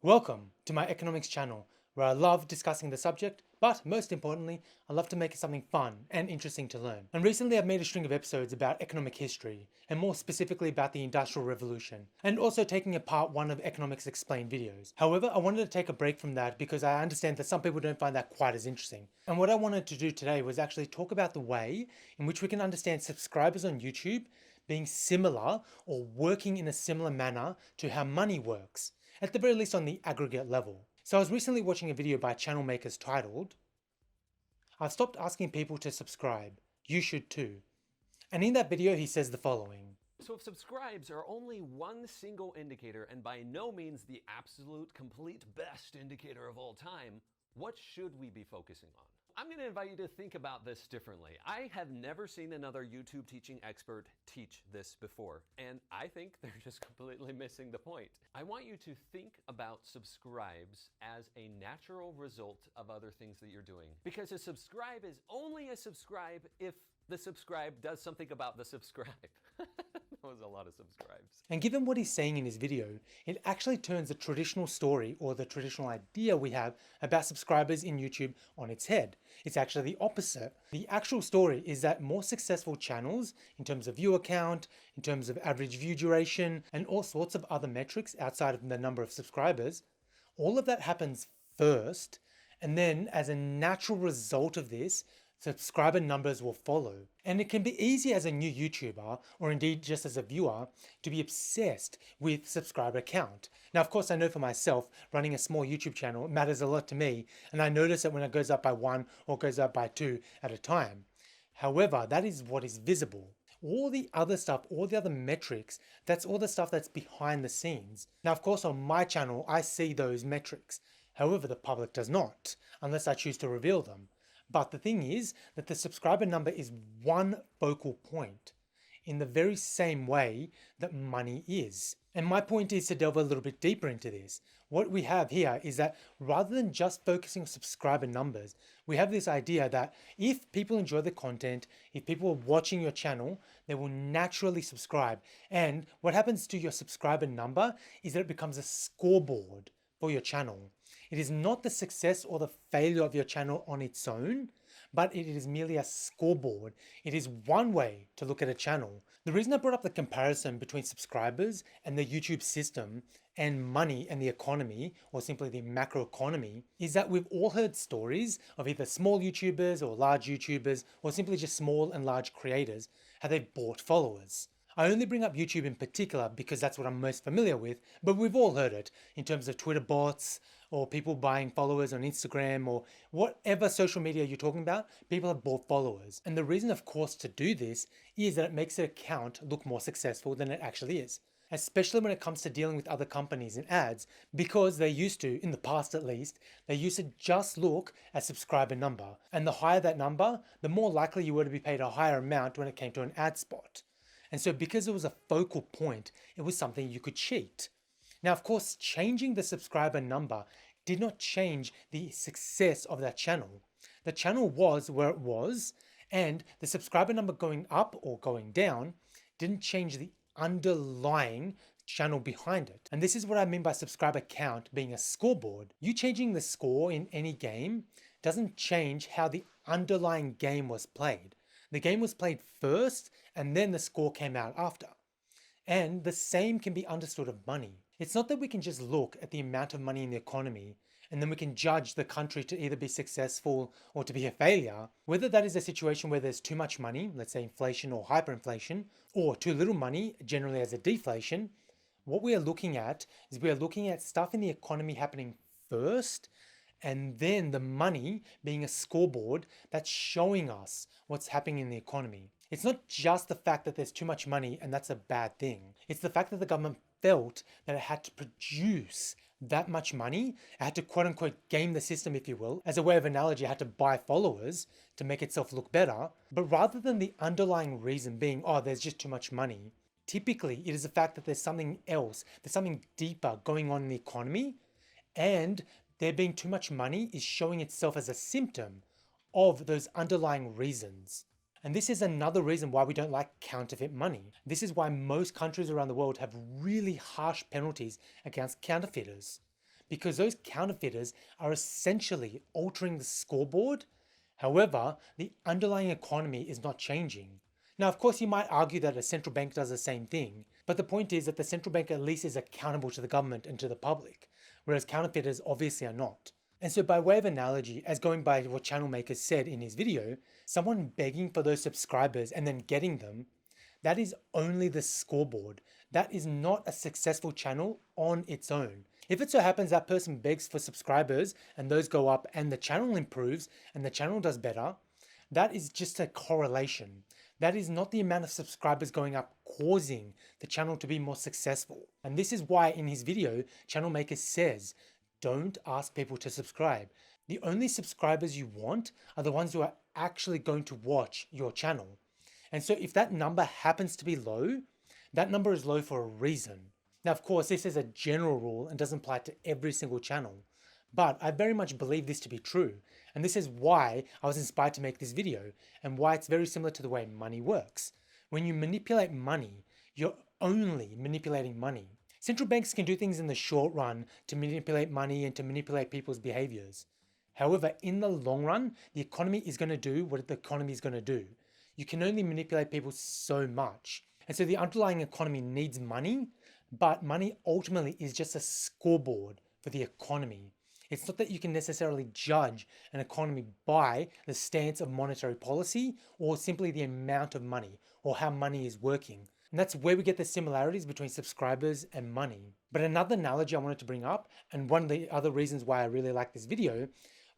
Welcome to my economics channel, where I love discussing the subject, but most importantly, I love to make it something fun and interesting to learn. And recently I've made a string of episodes about economic history, and more specifically about the Industrial Revolution, and also taking a part 1 of Economics Explained videos. However, I wanted to take a break from that because I understand that some people don't find that quite as interesting. And what I wanted to do today was actually talk about the way in which we can understand subscribers on YouTube being similar or working in a similar manner to how money works, at the very least on the aggregate level. So I was recently watching a video by channel makers titled, "I've stopped asking people to subscribe, you should too." And in that video he says the following. So if subscribes are only one single indicator and by no means the absolute complete best indicator of all time, what should we be focusing on? I'm going to invite you to think about this differently. I have never seen another YouTube teaching expert teach this before, and I think they're just completely missing the point. I want you to think about subscribes as a natural result of other things that you're doing, because a subscribe is only a subscribe if the subscribe does something about the subscribe. That was a lot of subscribes. And given what he's saying in his video, it actually turns the traditional story or the traditional idea we have about subscribers in YouTube on its head. It's actually the opposite. The actual story is that more successful channels, in terms of viewer count, in terms of average view duration, and all sorts of other metrics outside of the number of subscribers, all of that happens first, and then as a natural result of this, subscriber numbers will follow. And it can be easy as a new YouTuber, or indeed just as a viewer, to be obsessed with subscriber count. Now, of course, I know for myself, running a small YouTube channel matters a lot to me, and I notice it when it goes up by 1 or goes up by 2 at a time. However, that is what is visible. All the other stuff, all the other metrics, that's all the stuff that's behind the scenes. Now, of course, on my channel, I see those metrics. However, the public does not, unless I choose to reveal them. But the thing is that the subscriber number is one focal point in the very same way that money is. And my point is to delve a little bit deeper into this. What we have here is that rather than just focusing on subscriber numbers, we have this idea that if people enjoy the content, if people are watching your channel, they will naturally subscribe. And what happens to your subscriber number is that it becomes a scoreboard for your channel. It is not the success or the failure of your channel on its own, but it is merely a scoreboard. It is one way to look at a channel. The reason I brought up the comparison between subscribers and the YouTube system and money and the economy, or simply the macroeconomy, is that we've all heard stories of either small YouTubers or large YouTubers, or simply just small and large creators, how they've bought followers. I only bring up YouTube in particular because that's what I'm most familiar with, but we've all heard it in terms of Twitter bots or people buying followers on Instagram or whatever social media you're talking about, people have bought followers. And the reason, of course, to do this is that it makes the account look more successful than it actually is. Especially when it comes to dealing with other companies and ads, because they used to, in the past at least, they used to just look at subscriber number. And the higher that number, the more likely you were to be paid a higher amount when it came to an ad spot. And so because it was a focal point, it was something you could cheat. Now, of course, changing the subscriber number did not change the success of that channel. The channel was where it was, and the subscriber number going up or going down didn't change the underlying channel behind it. And this is what I mean by subscriber count being a scoreboard. You changing the score in any game doesn't change how the underlying game was played. The game was played first, and then the score came out after. And the same can be understood of money. It's not that we can just look at the amount of money in the economy and then we can judge the country to either be successful or to be a failure. Whether that is a situation where there's too much money, let's say inflation or hyperinflation, or too little money, generally as a deflation, what we are looking at is we are looking at stuff in the economy happening first, and then the money being a scoreboard that's showing us what's happening in the economy. It's not just the fact that there's too much money and that's a bad thing. It's the fact that the government felt that it had to produce that much money. It had to quote unquote game the system, if you will. As a way of analogy, it had to buy followers to make itself look better. But rather than the underlying reason being, oh, there's just too much money, typically it is the fact that there's something else, there's something deeper going on in the economy, and there being too much money is showing itself as a symptom of those underlying reasons. And this is another reason why we don't like counterfeit money. This is why most countries around the world have really harsh penalties against counterfeiters. because those counterfeiters are essentially altering the scoreboard. However, the underlying economy is not changing. Now, of course, you might argue that a central bank does the same thing, but the point is that the central bank at least is accountable to the government and to the public, whereas counterfeiters obviously are not. And so by way of analogy, as going by what Channel Maker said in his video, someone begging for those subscribers and then getting them, that is only the scoreboard. That is not a successful channel on its own. If it so happens that person begs for subscribers and those go up and the channel improves and the channel does better, that is just a correlation. That is not the amount of subscribers going up causing the channel to be more successful. And this is why in his video, Channel Maker says, don't ask people to subscribe. The only subscribers you want are the ones who are actually going to watch your channel. And so if that number happens to be low, that number is low for a reason. Now, of course, this is a general rule and doesn't apply to every single channel, but I very much believe this to be true. And this is why I was inspired to make this video and why it's very similar to the way money works. When you manipulate money, you're only manipulating money. Central banks can do things in the short run to manipulate money and to manipulate people's behaviors. However, in the long run, the economy is going to do what the economy is going to do. You can only manipulate people so much. And so the underlying economy needs money, but money ultimately is just a scoreboard for the economy. It's not that you can necessarily judge an economy by the stance of monetary policy or simply the amount of money or how money is working. And that's where we get the similarities between subscribers and money. But another analogy I wanted to bring up, and one of the other reasons why I really like this video,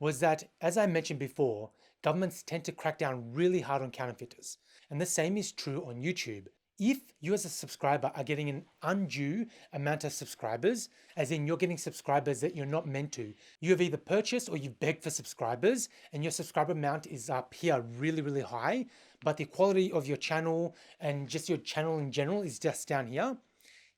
was that, as I mentioned before, governments tend to crack down really hard on counterfeiters. And the same is true on YouTube. If you as a subscriber are getting an undue amount of subscribers, as in you're getting subscribers that you're not meant to, you have either purchased or you've begged for subscribers and your subscriber amount is up here really, really high, but the quality of your channel and just your channel in general is just down here,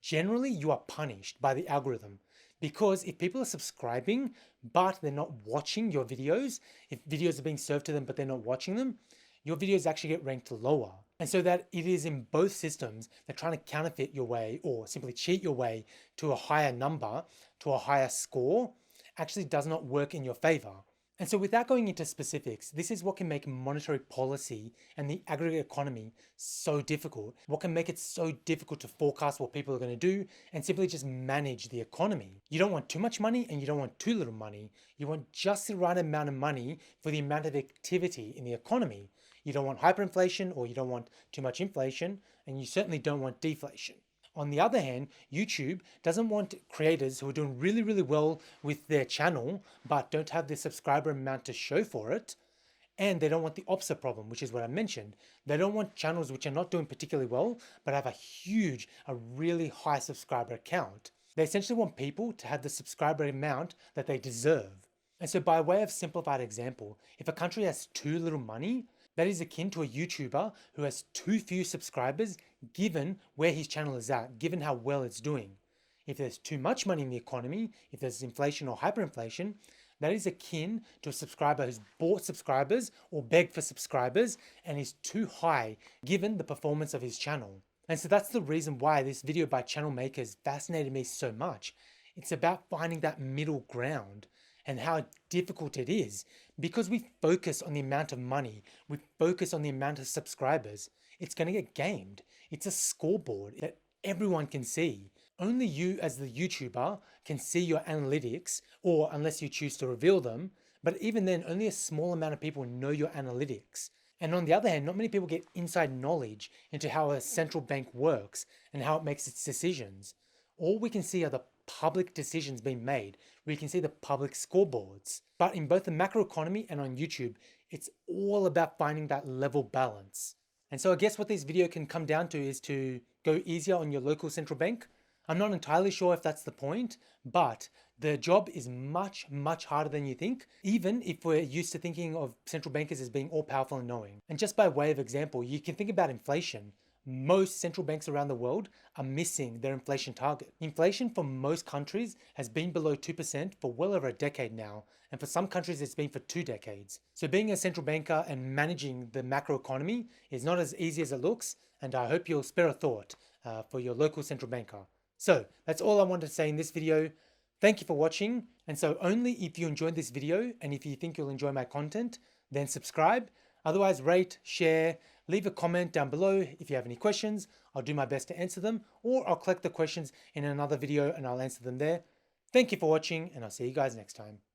generally you are punished by the algorithm. Because if people are subscribing, but they're not watching your videos, if videos are being served to them, but they're not watching them, your videos actually get ranked lower. And so that it is in both systems, they're trying to counterfeit your way or simply cheat your way to a higher number, to a higher score, actually does not work in your favor. And so without going into specifics, this is what can make monetary policy and the aggregate economy so difficult. What can make it so difficult to forecast what people are going to do and simply just manage the economy. You don't want too much money and you don't want too little money. You want just the right amount of money for the amount of activity in the economy. You don't want hyperinflation or you don't want too much inflation, and you certainly don't want deflation. On the other hand, YouTube doesn't want creators who are doing really, really well with their channel, but don't have the subscriber amount to show for it. And they don't want the opposite problem, which is what I mentioned. They don't want channels which are not doing particularly well, but have a really high subscriber count. They essentially want people to have the subscriber amount that they deserve. And so by way of simplified example, if a country has too little money, that is akin to a YouTuber who has too few subscribers given where his channel is at, given how well it's doing. If there's too much money in the economy, if there's inflation or hyperinflation, that is akin to a subscriber who's bought subscribers or begged for subscribers and is too high given the performance of his channel. And so that's the reason why this video by Channel Makers fascinated me so much. It's about finding that middle ground and how difficult it is because we focus on the amount of money, we focus on the amount of subscribers, it's going to get gamed. It's a scoreboard that everyone can see. Only you as the YouTuber can see your analytics, or unless you choose to reveal them, but even then only a small amount of people know your analytics. And on the other hand, not many people get inside knowledge into how a central bank works and how it makes its decisions. All we can see are the public decisions being made. We can see the public scoreboards. But in both the macroeconomy and on YouTube, it's all about finding that level balance. And so I guess what this video can come down to is to go easier on your local central bank. I'm not entirely sure if that's the point, but the job is much, much harder than you think, even if we're used to thinking of central bankers as being all powerful and knowing. And just by way of example, you can think about inflation. Most central banks around the world are missing their inflation target. Inflation for most countries has been below 2% for well over a decade now, and for some countries it's been for 2 decades. So being a central banker and managing the macroeconomy is not as easy as it looks, and I hope you'll spare a thought for your local central banker. So that's all I wanted to say in this video. Thank you for watching. And so only if you enjoyed this video and if you think you'll enjoy my content, then subscribe. Otherwise, rate, share, leave a comment down below if you have any questions. I'll do my best to answer them, or I'll collect the questions in another video and I'll answer them there. Thank you for watching, and I'll see you guys next time.